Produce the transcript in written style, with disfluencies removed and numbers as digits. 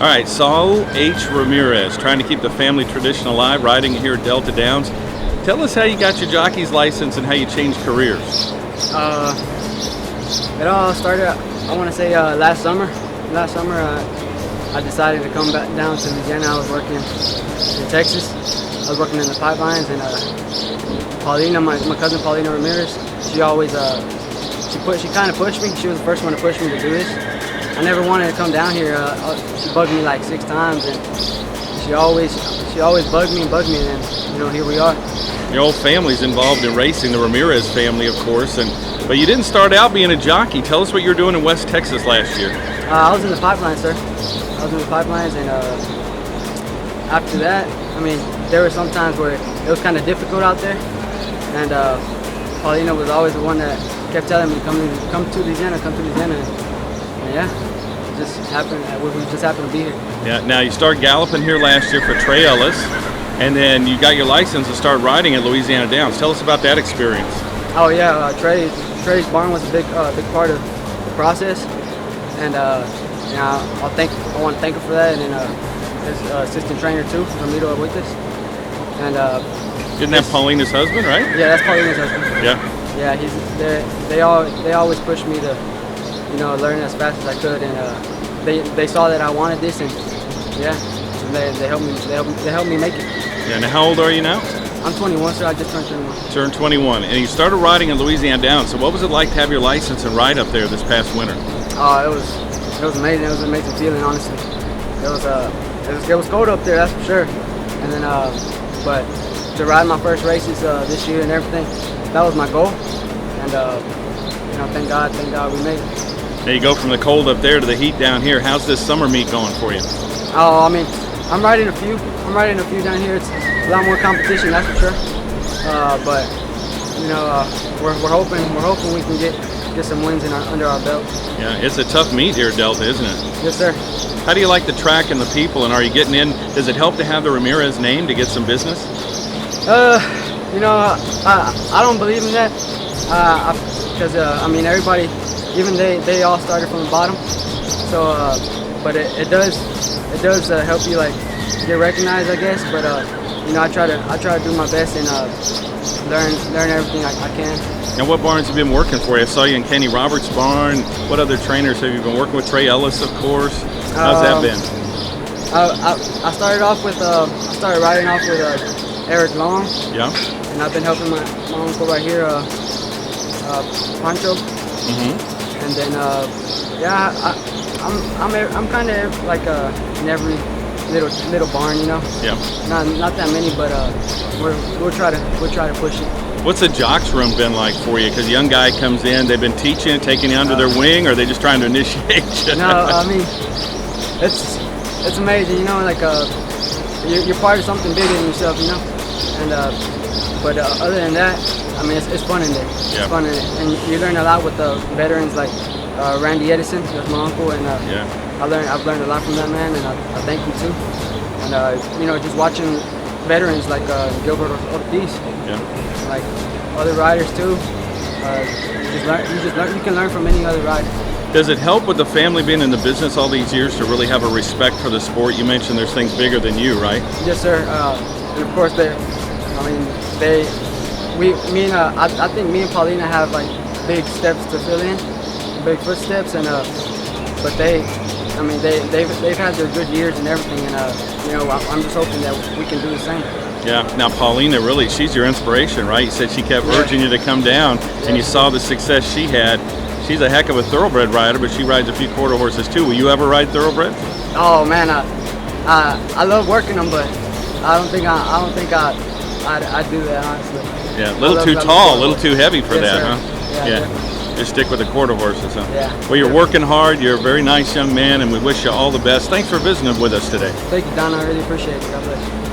All right, Saul H Ramirez, trying to keep the family tradition alive, riding here at Delta Downs. Tell us how you got your jockey's license and how you changed careers. It all started, I want to say, last summer. Last summer, I decided to come back down to Louisiana. I was working in Texas. I was working in the pipelines, and Paulina, my cousin Paulina Ramirez, she always, she kind of pushed me. She was the first one to push me to do this. I never wanted to come down here. She bugged me like 6 times, and she always bugged me, and then here we are. Your whole family's involved in racing, the Ramirez family, of course, but you didn't start out being a jockey. Tell us what you were doing in West Texas last year. I was in the pipelines, sir. I was in the pipelines, and after that, I mean, there were some times where it was kind of difficult out there, and Paulina was always the one that kept telling me, come to Louisiana, and yeah, it just happened. We just happened to be here. Yeah. Now you started galloping here last year for Trey Ellis, and then you got your license to start riding at Louisiana Downs. Tell us about that experience. Oh yeah, Trey's barn was a big part of the process, and I want to thank him for that, and his assistant trainer too, Ramiro, with us. And isn't that Paulina's husband, right? Yeah, that's Paulina's husband. Yeah. Yeah, they always pushed me to learn as fast as I could, and they saw that I wanted this, and yeah, they helped me make it. Yeah. Now how old are you now? I'm 21, sir. I just turned 21. Turned 21, and you started riding in Louisiana Downs. So what was it like to have your license and ride up there this past winter? Oh, it was amazing. It was an amazing feeling, honestly. It was cold up there, that's for sure. And then, but to ride my first races this year and everything, that was my goal. And thank God we made it. Now you go from the cold up there to the heat down here. How's this summer meet going for you? Oh, I mean, I'm riding a few down here. It's a lot more competition, that's for sure. But we're hoping we can get some wins under our belt. Yeah, it's a tough meet here at Delta, isn't it? Yes, sir. How do you like the track and the people, and are you getting in? Does it help to have the Ramirez name to get some business? I don't believe in that, because I mean, everybody, even they all started from the bottom. So, but it does help you like get recognized, I guess. But I try to do my best and learn everything I can. And what barns have been working for you? I saw you in Kenny Roberts' barn. What other trainers have you been working with? Trey Ellis, of course. How's that been? I started riding off with Eric Long. Yeah. And I've been helping my uncle right here, Pancho. Mm-hmm. And then I'm kind of like in every little barn, Yeah. Not that many, but we'll try to push it. What's the jocks room been like for you? Because a young guy comes in, they've been teaching, taking you under their wing, or are they just trying to initiate you? No, I mean, it's amazing, like you're part of something bigger than yourself, And but other than that, I mean, it's fun in there. Yeah. It's fun in it, and you learn a lot with the veterans like Randy Edison, that's my uncle, and I've learned a lot from that man, and I thank him too. And just watching veterans like Gilbert Ortiz, like other riders too. You can learn from any other rider. Does it help with the family being in the business all these years to really have a respect for the sport? You mentioned there's things bigger than you, right? Yes, sir. And of course, I think me and Paulina have like big steps to fill in, big footsteps, and but they've had their good years and everything, and I'm just hoping that we can do the same. Yeah. Now Paulina, really, she's your inspiration, right? You said she kept urging you to come down, and you saw the success she had. She's a heck of a thoroughbred rider, but she rides a few quarter horses too. Will you ever ride thoroughbreds? Oh man, I love working them, but I don't think I'd do that, honestly. Yeah, a little too tall, a little too heavy for that, sir. huh? Yeah. Just stick with the quarter horses, huh? Yeah. Well, you're working hard. You're a very nice young man, and we wish you all the best. Thanks for visiting with us today. Thank you, Don. I really appreciate it. God bless you.